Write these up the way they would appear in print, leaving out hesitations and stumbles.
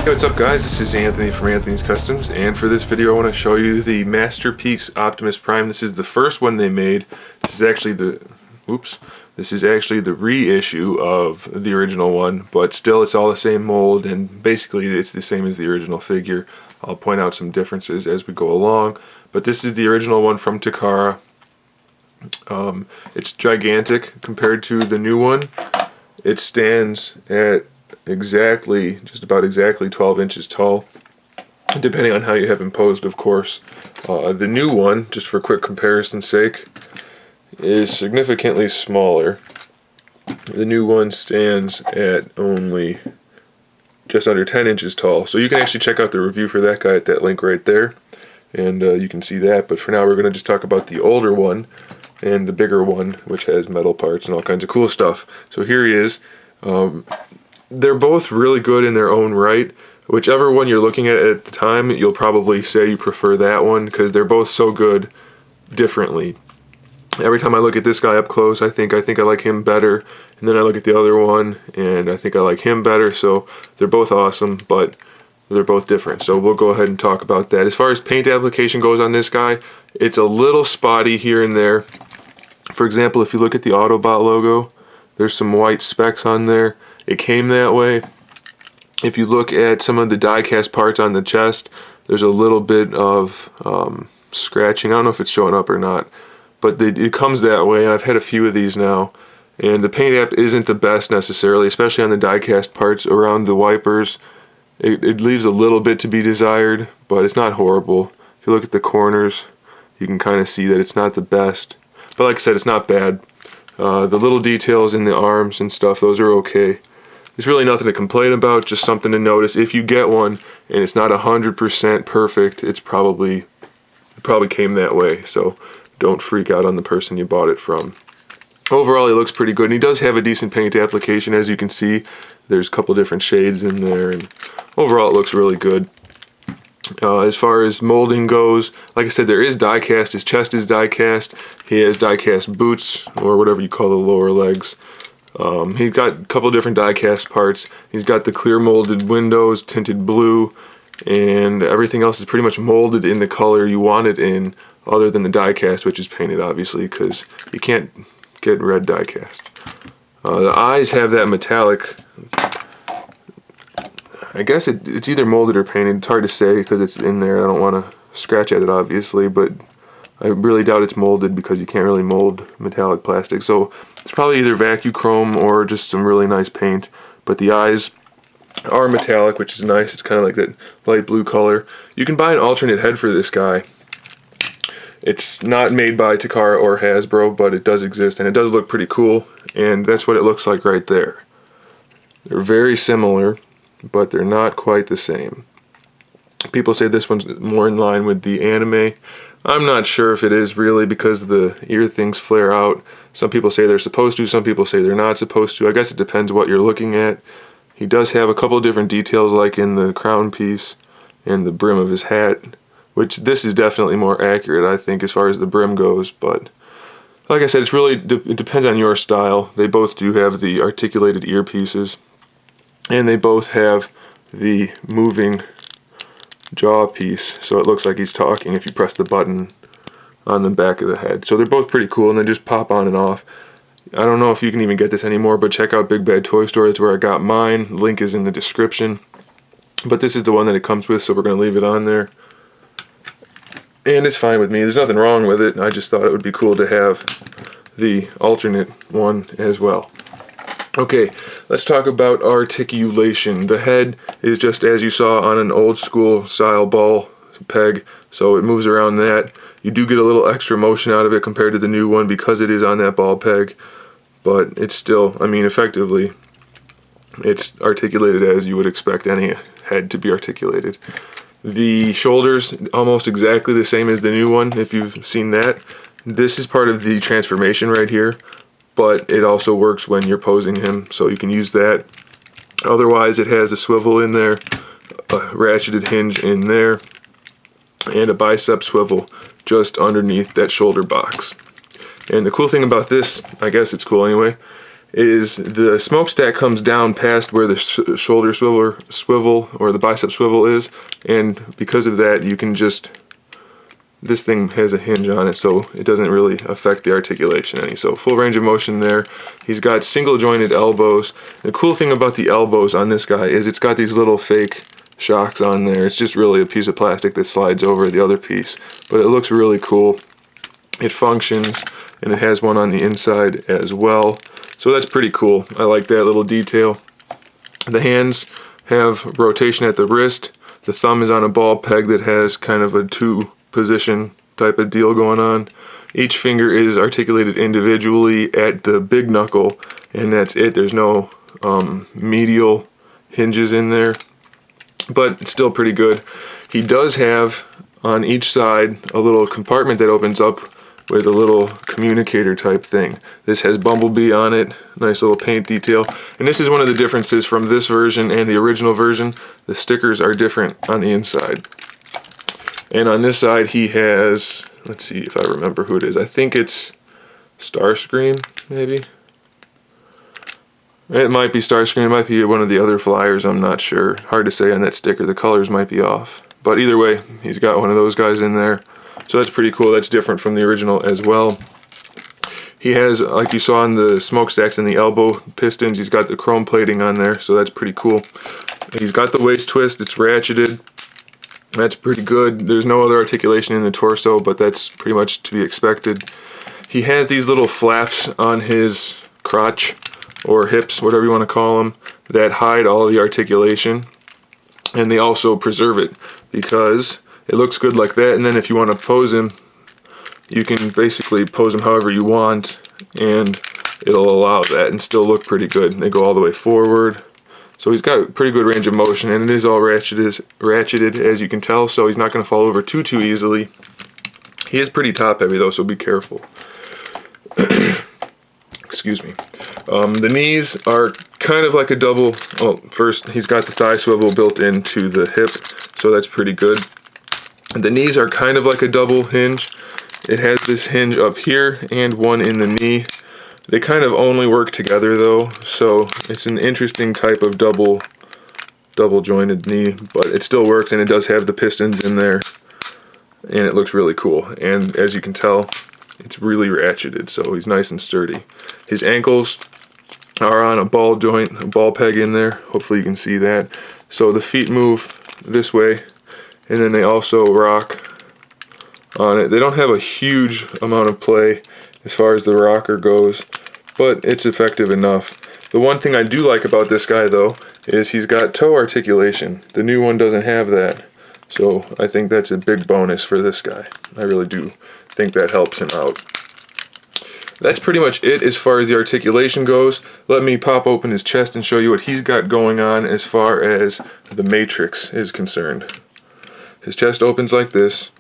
Hey, what's up guys, this is Anthony from Anthony's Customs, and for this video I want to show you the Masterpiece Optimus Prime. This is the first one they made. This is actually the reissue of the original one, but still it's all the same mold and basically it's the same as the original figure. I'll point out some differences as we go along, but this is the original one from Takara. It's gigantic compared to the new one. It stands at just about exactly 12 inches tall, depending on how you have him posed, of course. The new one, just for quick comparison's sake, is significantly smaller. The new one stands at only just under 10 inches tall, so you can actually check out the review for that guy at that link right there, and you can see that. But for now we're going to just talk about the older one and the bigger one, which has metal parts and all kinds of cool stuff. So here he is. They're both really good in their own right. Whichever one you're looking at the time, you'll probably say you prefer that one because they're both so good differently. Every time I look at this guy up close, I think I like him better, and then I look at the other one and I think I like him better. So they're both awesome, but they're both different. So we'll go ahead and talk about that. As far as paint application goes on this guy, it's a little spotty here and there. For example, if you look at the Autobot logo, there's some white specks on there. It came that way. If you look at some of the die-cast parts on the chest, there's a little bit of scratching. I don't know if it's showing up or not, but it comes that way, and I've had a few of these now. And the paint app isn't the best necessarily, especially on the die-cast parts around the wipers. It leaves a little bit to be desired, but it's not horrible. If you look at the corners, you can kind of see that it's not the best. But like I said, it's not bad. The little details in the arms and stuff, those are okay. There's really nothing to complain about, just something to notice. If you get one and it's not 100% perfect, it probably came that way. So don't freak out on the person you bought it from. Overall, he looks pretty good, and he does have a decent paint application. As you can see, there's a couple different shades in there, and overall it looks really good. As far as molding goes, like I said, there is die cast. His chest is die cast. He has die cast boots, or whatever you call the lower legs. He's got a couple different die cast parts. He's got the clear molded windows, tinted blue, and everything else is pretty much molded in the color you want it in, other than the die cast, which is painted obviously, because you can't get red die cast. The eyes have that metallic. I guess it's either molded or painted. It's hard to say because it's in there. I don't want to scratch at it obviously, but I really doubt it's molded because you can't really mold metallic plastic. So it's probably either vacuum chrome or just some really nice paint. But the eyes are metallic, which is nice. It's kind of like that light blue color. You can buy an alternate head for this guy. It's not made by Takara or Hasbro, but it does exist, and it does look pretty cool. And that's what it looks like right there. They're very similar, but they're not quite the same. People say this one's more in line with the anime. I'm not sure if it is really, because the ear things flare out. Some people say they're supposed to, some people say they're not supposed to. I guess it depends what you're looking at. He does have a couple different details, like in the crown piece and the brim of his hat, which this is definitely more accurate, I think, as far as the brim goes. But like I said, it depends on your style. They both do have the articulated earpieces, and they both have the moving jaw piece, so it looks like he's talking if you press the button on the back of the head. So they're both pretty cool, and they just pop on and off. I don't know if you can even get this anymore, but check out Big Bad Toy Store. That's where I got mine. Link is in the description. But this is the one that it comes with, so we're going to leave it on there. And it's fine with me. There's nothing wrong with it. I just thought it would be cool to have the alternate one as well. Okay, let's talk about articulation. The head is just as you saw on an old school style ball peg, so it moves around that. You do get a little extra motion out of it compared to the new one because it is on that ball peg, but it's still, I mean, effectively, it's articulated as you would expect any head to be articulated. The shoulders, almost exactly the same as the new one, if you've seen that. This is part of the transformation right here, but it also works when you're posing him, so you can use that. Otherwise, it has a swivel in there, a ratcheted hinge in there, and a bicep swivel just underneath that shoulder box. And the cool thing about this, I guess it's cool anyway, is the smokestack comes down past where the shoulder swivel or the bicep swivel is, and because of that you can just, this thing has a hinge on it so it doesn't really affect the articulation any. So full range of motion there. He's got single jointed elbows. The cool thing about the elbows on this guy is it's got these little fake shocks on there. It's just really a piece of plastic that slides over the other piece, but it looks really cool. It functions, and it has one on the inside as well. So that's pretty cool. I like that little detail. The hands have rotation at the wrist. The thumb is on a ball peg that has kind of a 2-position type of deal going on. Each finger is articulated individually at the big knuckle, and that's it. There's no medial hinges in there, but it's still pretty good. He does have on each side a little compartment that opens up with a little communicator type thing. This has Bumblebee on it, nice little paint detail. And this is one of the differences from this version and the original version. The stickers are different on the inside. And on this side he has, let's see if I remember who it is. I think it's Starscream, maybe? It might be Starscream, it might be one of the other flyers, I'm not sure. Hard to say on that sticker, the colors might be off. But either way, he's got one of those guys in there. So that's pretty cool. That's different from the original as well. He has, like you saw on the smokestacks and the elbow pistons, he's got the chrome plating on there, so that's pretty cool. He's got the waist twist, it's ratcheted. That's pretty good. There's no other articulation in the torso, but that's pretty much to be expected. He has these little flaps on his crotch, or hips, whatever you want to call them, that hide all the articulation. And they also preserve it, because it looks good like that, and then if you want to pose him, you can basically pose him however you want, and it'll allow that and still look pretty good. They go all the way forward. So he's got pretty good range of motion, and it is all ratcheted as you can tell, so he's not going to fall over too easily. He is pretty top heavy though, so be careful. Excuse me. The knees are kind of like a double, well, first he's got the thigh swivel built into the hip, so that's pretty good. The knees are kind of like a double hinge. It has this hinge up here and one in the knee. They kind of only work together though, so it's an interesting type of double jointed knee, but it still works, and it does have the pistons in there, and it looks really cool. And as you can tell, it's really ratcheted, so he's nice and sturdy. His ankles are on a ball joint, a ball peg in there. Hopefully you can see that. So the feet move this way, and then they also rock on it. They don't have a huge amount of play as far as the rocker goes, but it's effective enough. The one thing I do like about this guy though is he's got toe articulation. The new one doesn't have that, so I think that's a big bonus for this guy. I really do think that helps him out. That's pretty much it as far as the articulation goes. Let me pop open his chest and show you what he's got going on as far as the matrix is concerned. His chest opens like this,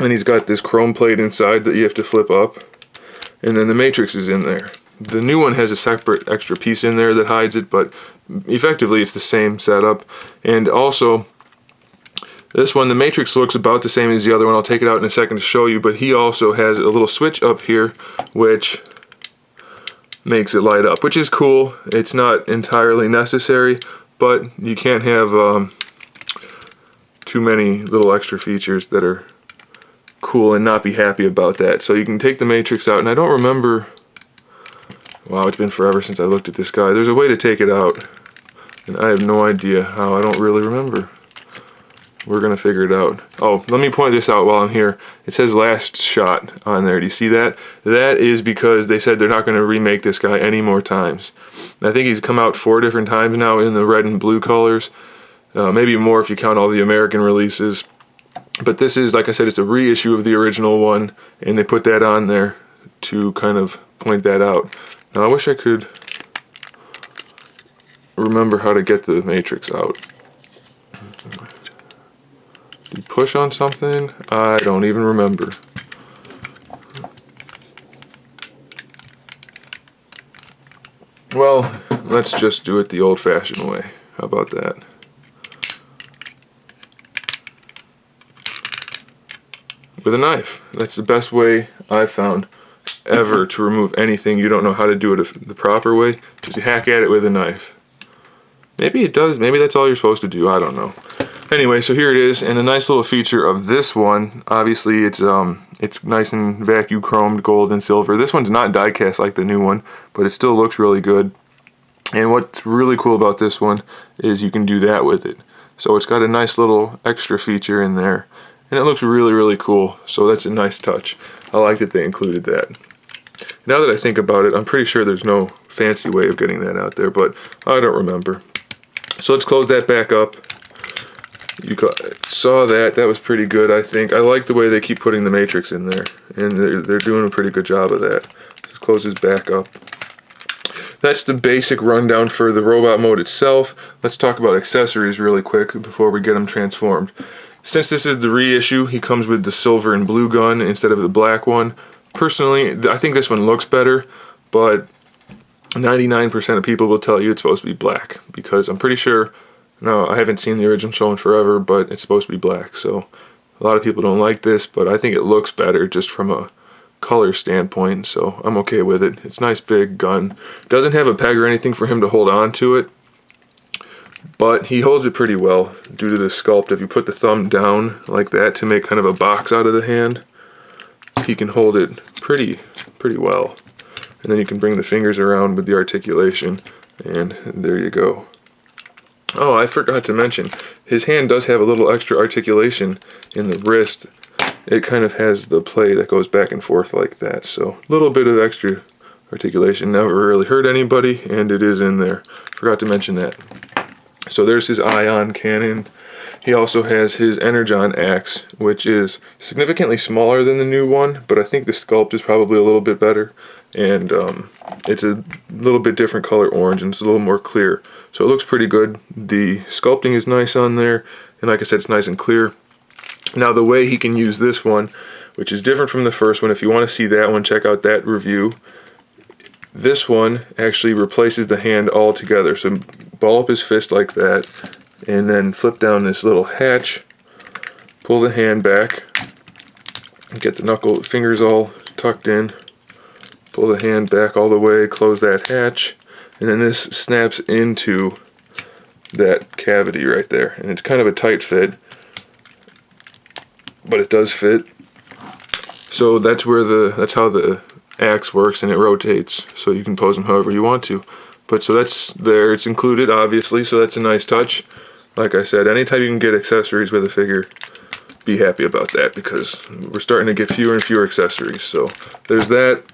and he's got this chrome plate inside that you have to flip up, and then the matrix is in there. The new one has a separate extra piece in there that hides it, but effectively it's the same setup. And also, this one, the matrix looks about the same as the other one. I'll take it out in a second to show you, but he also has a little switch up here which makes it light up, which is cool. It's not entirely necessary, but you can't have too many little extra features that are cool and not be happy about that. So you can take the matrix out, and I don't remember, wow, it's been forever since I looked at this guy. There's a way to take it out, and I have no idea how. I don't really remember. We're gonna figure it out. Oh, let me point this out while I'm here. It says last shot on there. Do you see that? That is because they said they're not gonna remake this guy any more times. I think he's come out 4 different times now in the red and blue colors. Maybe more if you count all the American releases. But this is, like I said, it's a reissue of the original one, and they put that on there to kind of point that out. Now I wish I could remember how to get the matrix out. Do you push on something? I don't even remember. Well, let's just do it the old-fashioned way. How about that? With a knife. That's the best way I've found ever to remove anything, you don't know how to do it the proper way, just hack at it with a knife. Maybe it does, maybe that's all you're supposed to do, I don't know. Anyway, so here it is, and a nice little feature of this one, obviously it's nice and vacuum chromed gold and silver. This one's not die cast like the new one, but it still looks really good. And what's really cool about this one is you can do that with it. So it's got a nice little extra feature in there, and it looks really, really cool. So that's a nice touch. I like that they included that. Now that I think about it, I'm pretty sure there's no fancy way of getting that out there, but I don't remember. So let's close that back up. You saw that. That was pretty good, I think. I like the way they keep putting the matrix in there, and they're doing a pretty good job of that. Just close this back up. That's the basic rundown for the robot mode itself. Let's talk about accessories really quick before we get them transformed. Since this is the reissue, he comes with the silver and blue gun instead of the black one. Personally, I think this one looks better, but 99% of people will tell you it's supposed to be black, because I'm pretty sure, no, I haven't seen the original show in forever, but it's supposed to be black. So a lot of people don't like this, but I think it looks better just from a color standpoint, so I'm okay with it. It's a nice big gun. Doesn't have a peg or anything for him to hold on to it, but he holds it pretty well due to the sculpt. If you put the thumb down like that to make kind of a box out of the hand, he can hold it pretty well. And then you can bring the fingers around with the articulation, and there you go. Oh, I forgot to mention, his hand does have a little extra articulation in the wrist. It kind of has the play that goes back and forth like that, so a little bit of extra articulation. Never really hurt anybody, and it is in there. Forgot to mention that. So there's his ion cannon. He also has his energon axe, which is significantly smaller than the new one, but I think the sculpt is probably a little bit better, and it's a little bit different color orange, and it's a little more clear, so it looks pretty good. The sculpting is nice on there, and like I said, it's nice and clear. Now the way he can use this one, which is different from the first one, if you want to see that one, check out that review. This one actually replaces the hand altogether. So ball up his fist like that, and then flip down this little hatch, pull the hand back, get the fingers all tucked in, pull the hand back all the way, close that hatch, and then this snaps into that cavity right there. And it's kind of a tight fit, but it does fit. So that's how the axe works, and it rotates, so you can pose them however you want to. But so that's there, it's included obviously, so that's a nice touch. Like I said, anytime you can get accessories with a figure, be happy about that, because we're starting to get fewer and fewer accessories. So there's that.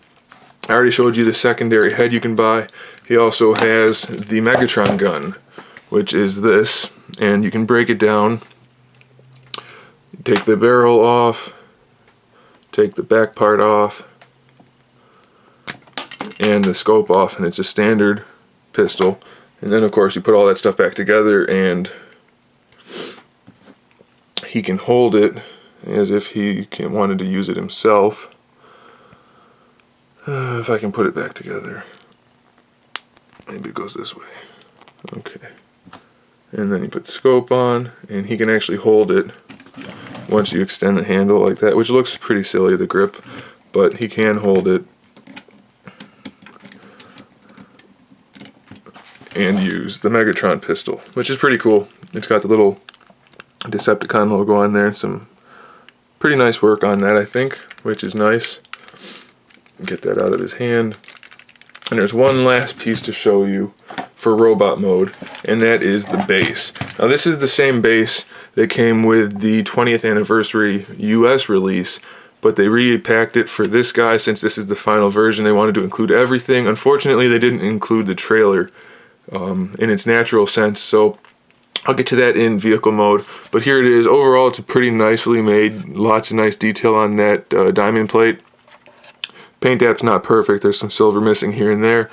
I already showed you the secondary head you can buy. He also has the Megatron gun, which is this, and you can break it down. Take the barrel off, take the back part off, and the scope off, and it's a standard pistol. And then of course you put all that stuff back together, and he can hold it as if he wanted to use it himself. If I can put it back together. Maybe it goes this way. Okay. And then you put the scope on, and he can actually hold it once you extend the handle like that, which looks pretty silly, the grip, but he can hold it and use the Megatron pistol, which is pretty cool. It's got the little Decepticon logo on there, some pretty nice work on that, I think, which is nice. Get that out of his hand. And there's one last piece to show you for robot mode, and that is the base. Now this is the same base that came with the 20th anniversary US release, but they repacked it for this guy. Since this is the final version, they wanted to include everything. Unfortunately, they didn't include the trailer in its natural sense, so I'll get to that in vehicle mode. But here it is. Overall, it's a pretty nicely made, lots of nice detail on that diamond plate. Paint app's not perfect, there's some silver missing here and there.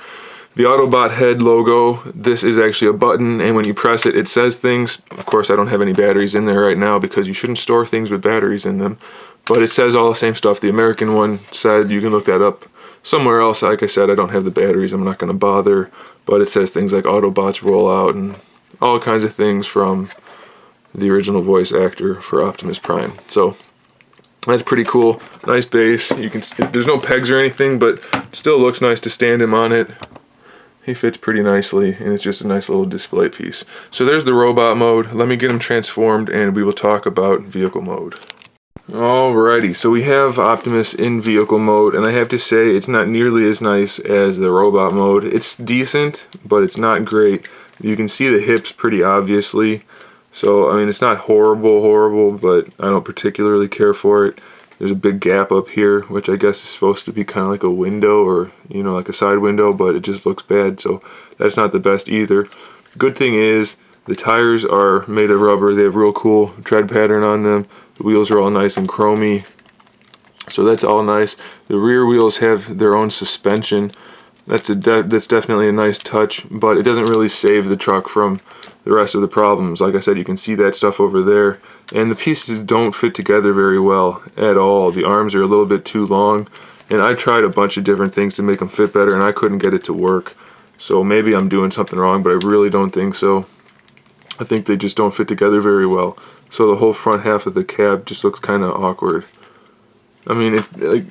The Autobot head logo, this is actually a button, and when you press it, it says things. Of course, I don't have any batteries in there right now because you shouldn't store things with batteries in them. But it says all the same stuff. The American one said, you can look that up somewhere else. Like I said, I don't have the batteries, I'm not going to bother. But it says things like Autobots roll out and all kinds of things from the original voice actor for Optimus Prime. So That's pretty cool. Nice base. You can, there's no pegs or anything, but it still looks nice to stand him on it. He fits pretty nicely, and it's just a nice little display piece. So there's the robot mode. Let me get him transformed, and we will talk about vehicle mode. Alrighty, so we have Optimus in vehicle mode, and I have to say it's not nearly as nice as the robot mode. It's decent, but it's not great. You can see the hips pretty obviously. So, I mean, it's not horrible, but I don't particularly care for it. There's a big gap up here, which I guess is supposed to be kind of like a window or, you know, like a side window, but it just looks bad, so that's not the best either. Good thing is, the tires are made of rubber. They have real cool tread pattern on them. The wheels are all nice and chromy, so that's all nice. The rear wheels have their own suspension. That's definitely a nice touch, but it doesn't really save the truck from the rest of the problems. Like I said, you can see that stuff over there, and the pieces don't fit together very well at all. The arms are a little bit too long, and I tried a bunch of different things to make them fit better, and I couldn't get it to work. So maybe I'm doing something wrong, but I really don't think so. I think they just don't fit together very well. So the whole front half of the cab just looks kind of awkward. I mean, like,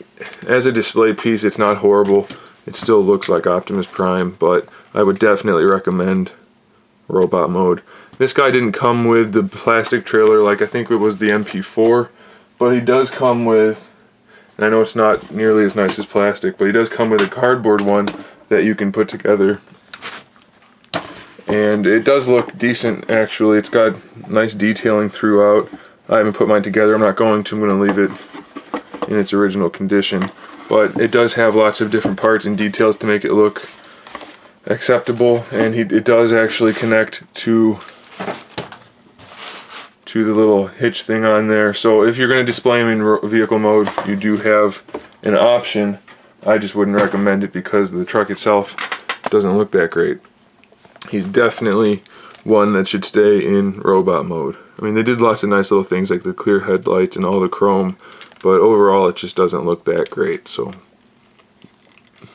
as a display piece, it's not horrible. It still looks like Optimus Prime, but I would definitely recommend robot mode. This guy didn't come with the plastic trailer like I think it was the MP4, but he does come with, and I know it's not nearly as nice as plastic, but he does come with a cardboard one that you can put together. And it does look decent, actually. It's got nice detailing throughout. I haven't put mine together. I'm not going to. I'm going to leave it in its original condition. But it does have lots of different parts and details to make it look acceptable. And it does actually connect to the little hitch thing on there. So if you're going to display him in vehicle mode, you do have an option. I just wouldn't recommend it because the truck itself doesn't look that great. He's definitely one that should stay in robot mode. I mean, they did lots of nice little things like the clear headlights and all the chrome, but overall it just doesn't look that great. So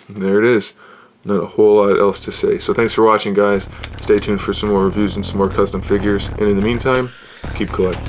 there it is. Not a whole lot else to say. So thanks for watching, guys. Stay tuned for some more reviews and some more custom figures. And in the meantime, keep collecting.